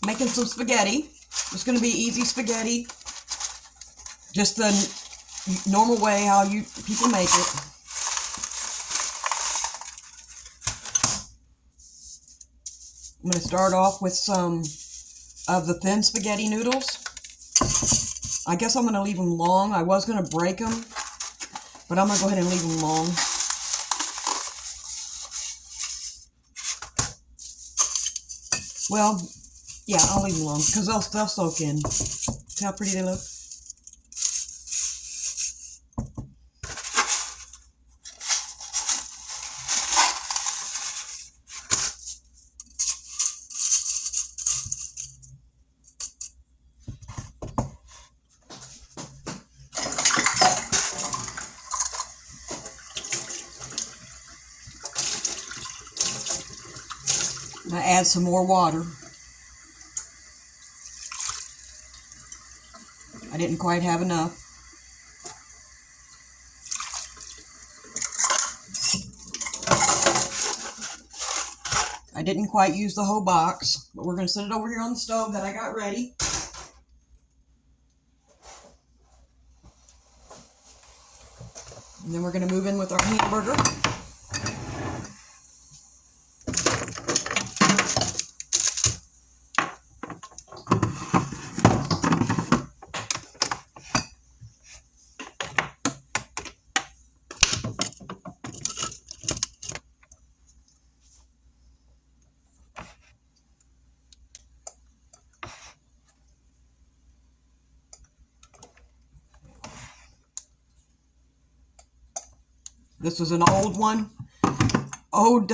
making some spaghetti. It's going to be easy spaghetti. Just the normal way how people make it. I'm going to start off with some of the thin spaghetti noodles. I guess I'm going to leave them long. I was going to break them, but I'm going to go ahead and leave them long. Well, yeah, I'll leave them long because they'll soak in. See how pretty they look? I'm going to add some more water. I didn't quite have enough. I didn't quite use the whole box, but we're going to set it over here on the stove that I got ready. And then we're going to move in with our hamburger. This was an old one. Old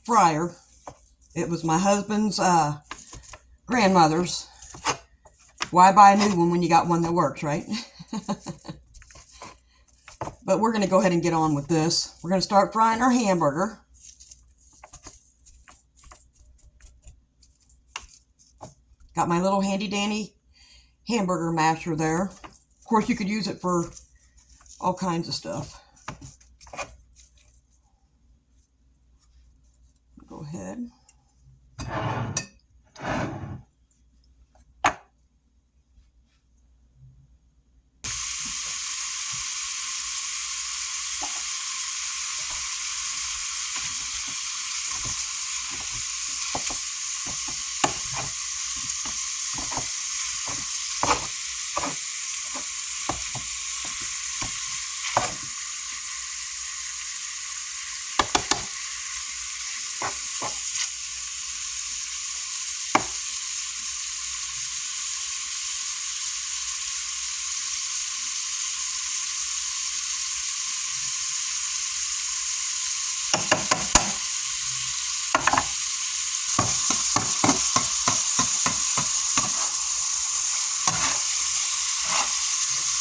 fryer. It was my husband's grandmother's. Why buy a new one when you got one that works, right? But we're going to go ahead and get on with this. We're going to start frying our hamburger. Got my little handy dandy hamburger masher there. Of course, you could use it for all kinds of stuff. Go ahead.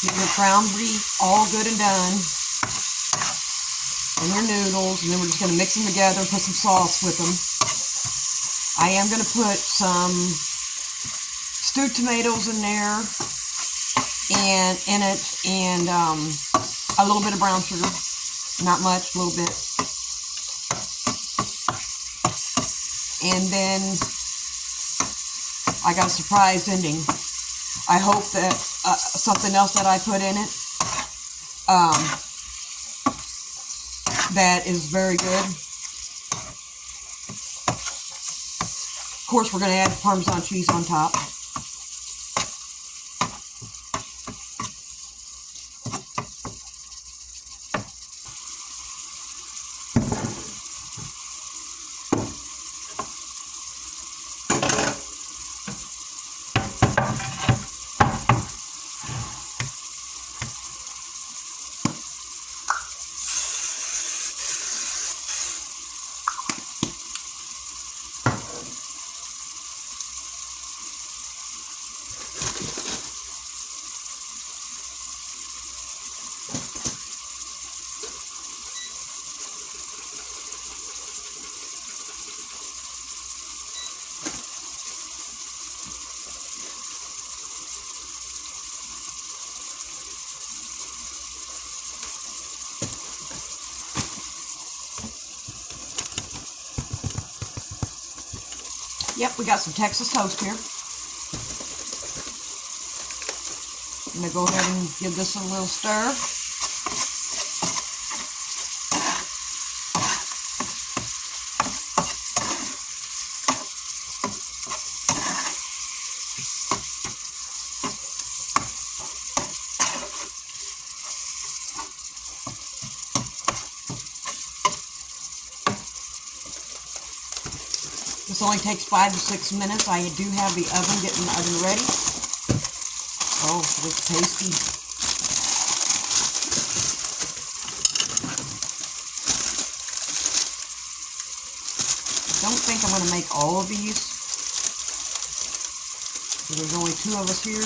Get your ground beef all good and done. And your noodles. And then we're just going to mix them together and put some sauce with them. I am going to put some stewed tomatoes in there. And in it. And a little bit of brown sugar. Not much, a little bit. And then I got a surprise ending. I hope that something else that I put in it that is very good. Of course, we're going to add Parmesan cheese on top. Yep, we got some Texas toast here. I'm going to go ahead and give this a little stir. This only takes 5 to 6 minutes. I do have the oven, getting the oven ready. Oh, it looks tasty. I don't think I'm going to make all of these, because there's only 2 of us here.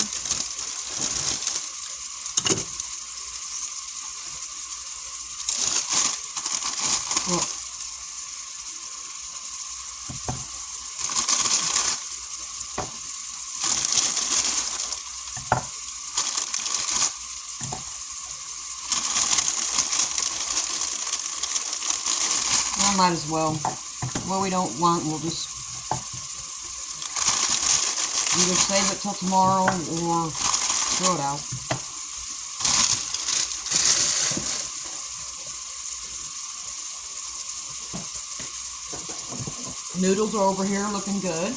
Well, I might as well. What we don't want, we'll just either save it till tomorrow or throw it out. Noodles are over here looking good.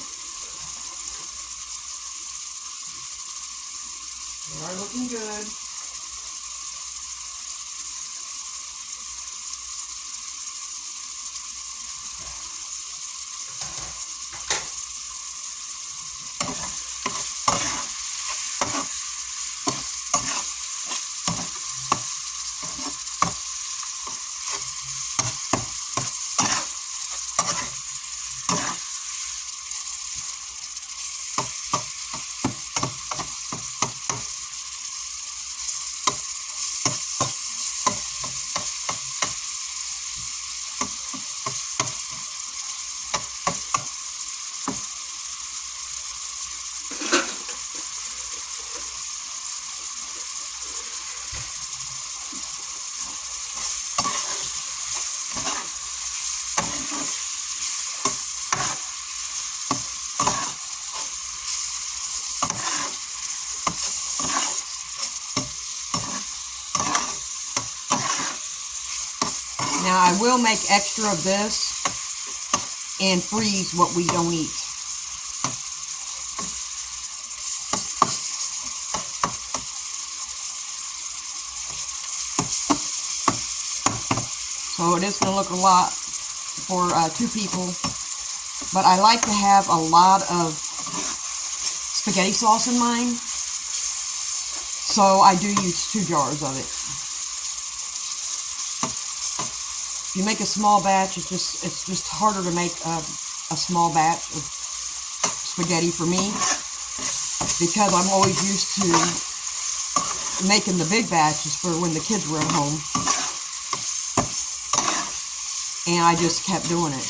They are looking good. Now I will make extra of this and freeze what we don't eat. So it is going to look a lot for 2 people, but I like to have a lot of spaghetti sauce in mine, so I do use 2 jars of it. If you make a small batch, it's just harder to make a small batch of spaghetti for me, because I'm always used to making the big batches for when the kids were at home, and I just kept doing it.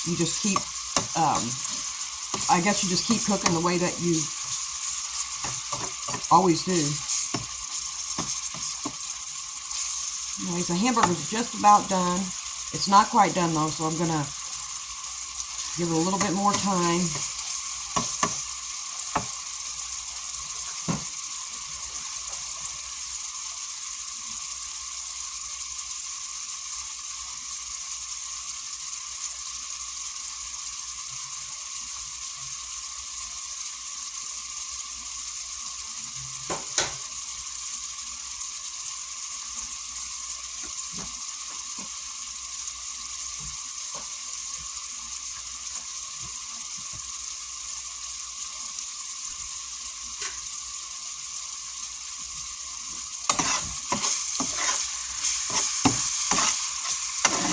You just keep, I guess you just keep cooking the way that you always do. Anyways, the hamburger's just about done. It's not quite done though, so I'm going to give it a little bit more time.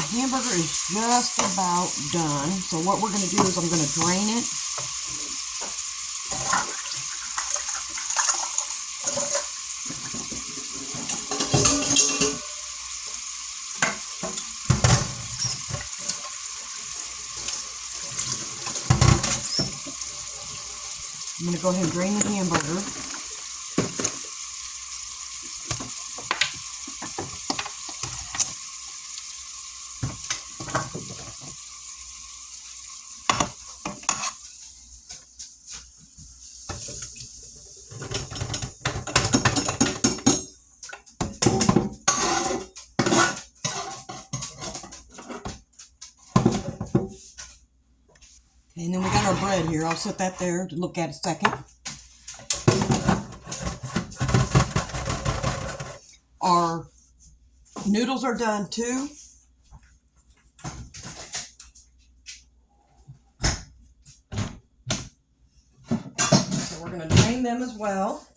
Hamburger is just about done. So what we're going to do is I'm going to drain it. I'm going to go ahead and drain the hamburger. bread here. I'll set that there to look at a second. Our noodles are done too. So we're going to drain them as well.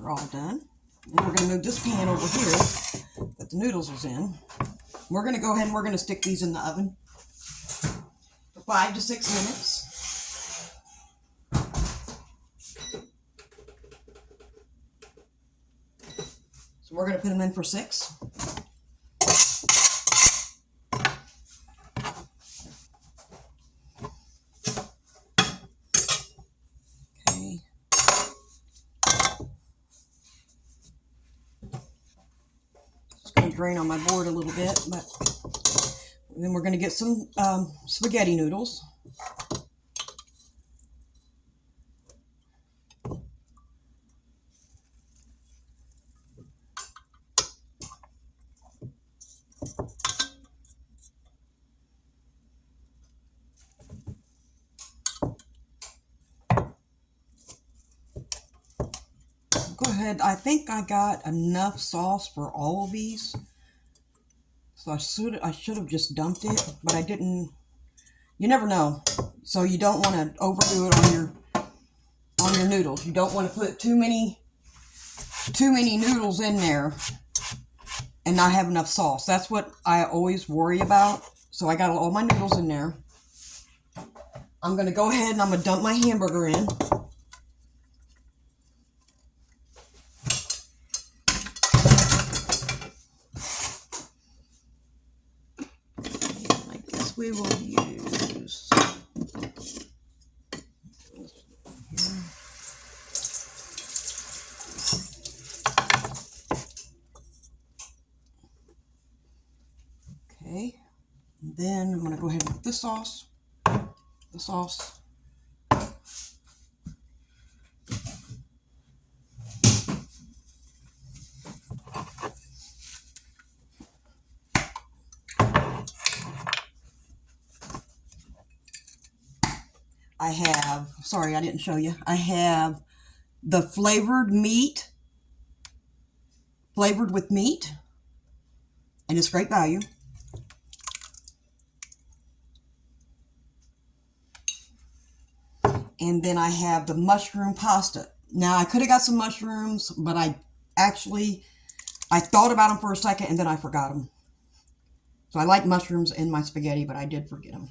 All done. And we're going to move this pan over here that the noodles was in. We're going to go ahead and we're going to stick these in the oven for 5 to 6 minutes. So we're going to put them in for 6. Okay. Drain on my board a little bit, but then we're going to get some spaghetti noodles. Go ahead. I think I got enough sauce for all of these. So I should have just dumped it, but I didn't. You never know. So you don't want to overdo it on your noodles. You don't want to put too many noodles in there and not have enough sauce. That's what I always worry about. So I got all my noodles in there. I'm going to go ahead and I'm going to dump my hamburger in. We will use okay, and then I'm going to go ahead and put the sauce. I have, sorry, I didn't show you. I have the flavored meat, flavored with meat, and it's great value. And then I have the mushroom pasta. Now, I could have got some mushrooms, but I thought about them for a second and then I forgot them. So I like mushrooms in my spaghetti, but I did forget them.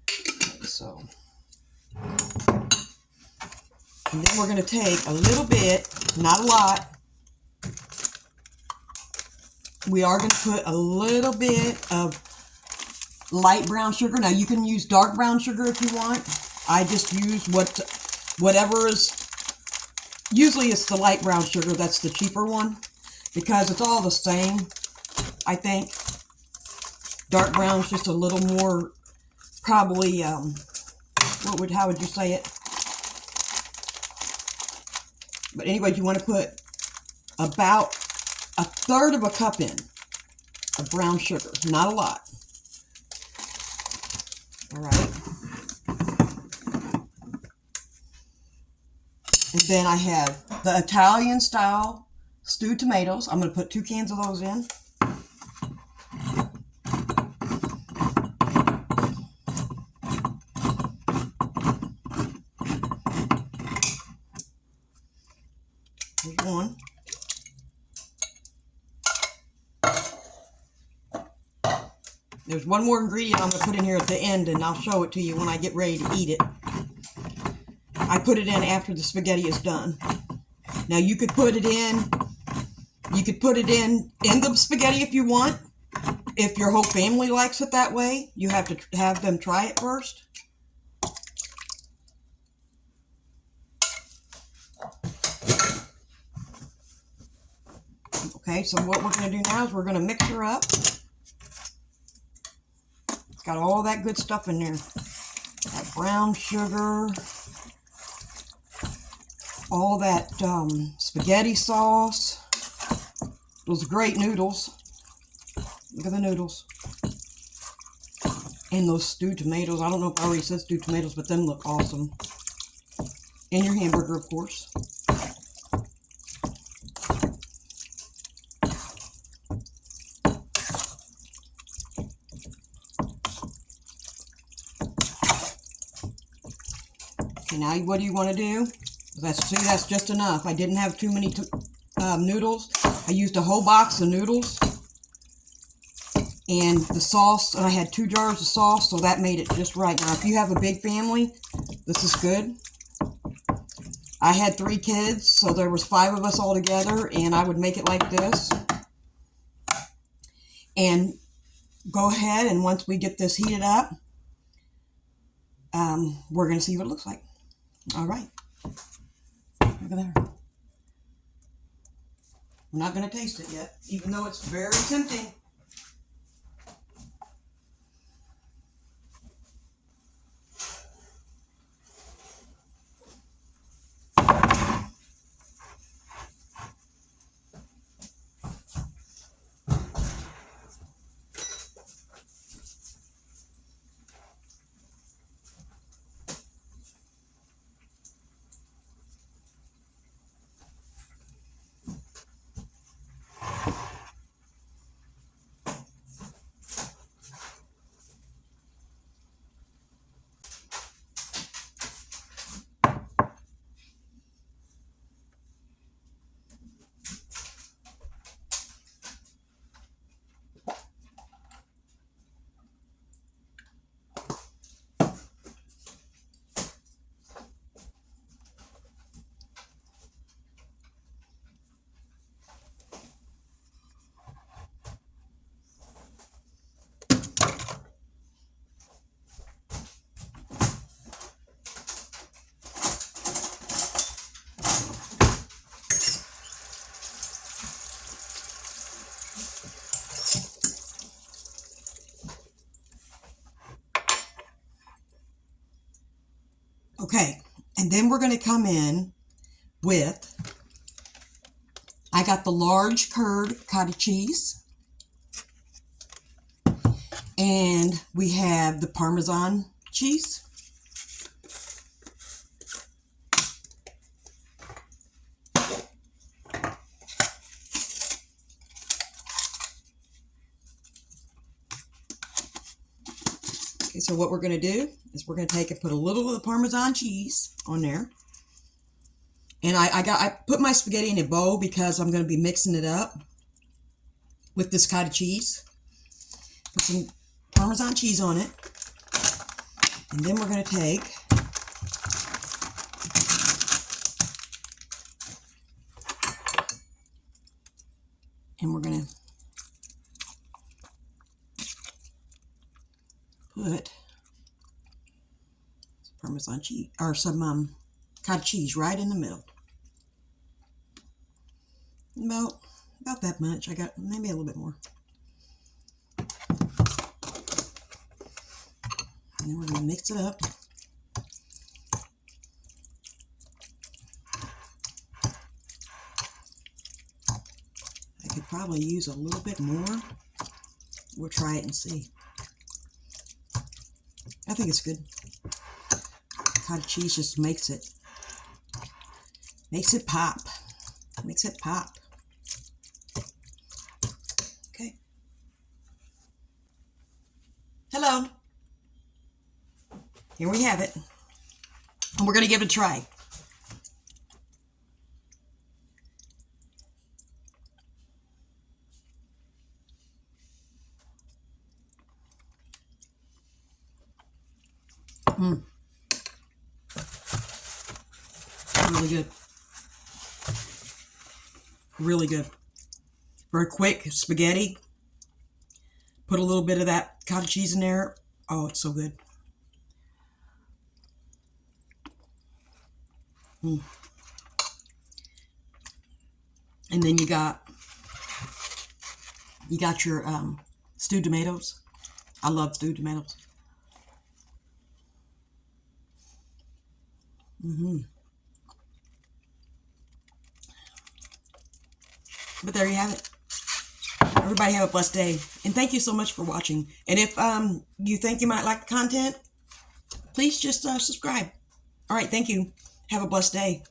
Okay, so. And then we're going to take a little bit, not a lot. We are going to put a little bit of light brown sugar. Now you can use dark brown sugar if you want. I just use whatever is, usually it's the light brown sugar, that's the cheaper one, because it's all the same, I think. Dark brown is just a little more, probably, how would you say it? But anyways, you want to put about 1/3 of a cup in of brown sugar, not a lot. All right. And then I have the Italian style stewed tomatoes. I'm going to put 2 cans of those in. Here's one. There's one more ingredient I'm going to put in here at the end, and I'll show it to you when I get ready to eat it. I put it in after the spaghetti is done. Now you could put it in the spaghetti if you want. If your whole family likes it that way, you have to have them try it first. Okay, so what we're going to do now is we're going to mix her up. It's got all that good stuff in there. That brown sugar, all that spaghetti sauce, those great noodles. Look at the noodles. And those stewed tomatoes. I don't know if I already said stewed tomatoes, but them look awesome. And your hamburger, of course. Okay, now what do you want to do? That's just enough. I didn't have too many noodles. I used a whole box of noodles. And the sauce, and I had 2 jars of sauce, so that made it just right. Now, if you have a big family, this is good. I had 3 kids, so there was 5 of us all together, and I would make it like this. And go ahead, and once we get this heated up, we're going to see what it looks like. All right. Look at there. I'm not going to taste it yet, even though it's very tempting. Okay, and then we're going to come in with, I got the large curd cottage cheese, and we have the Parmesan cheese. Okay, so what we're going to do is we're going to take and put a little of the Parmesan cheese on there. And I put my spaghetti in a bowl because I'm going to be mixing it up with this cottage cheese. Put some Parmesan cheese on it. And then we're going to take and we're going to put Parmesan cheese or some cottage cheese right in the middle. About that much. I got maybe a little bit more. And then we're going to mix it up. I could probably use a little bit more. We'll try it and see. I think it's good. Cottage cheese just makes it pop. Makes it pop. Okay. Hello. Here we have it. And we're going to give it a try. Really good. Really good. Very quick spaghetti. Put a little bit of that cottage cheese in there. Oh, it's so good. And then you got You got your stewed tomatoes. I love stewed tomatoes. But there you have it. Everybody have a blessed day. And thank you so much for watching. And if you think you might like the content, please just subscribe. All right, thank you. Have a blessed day.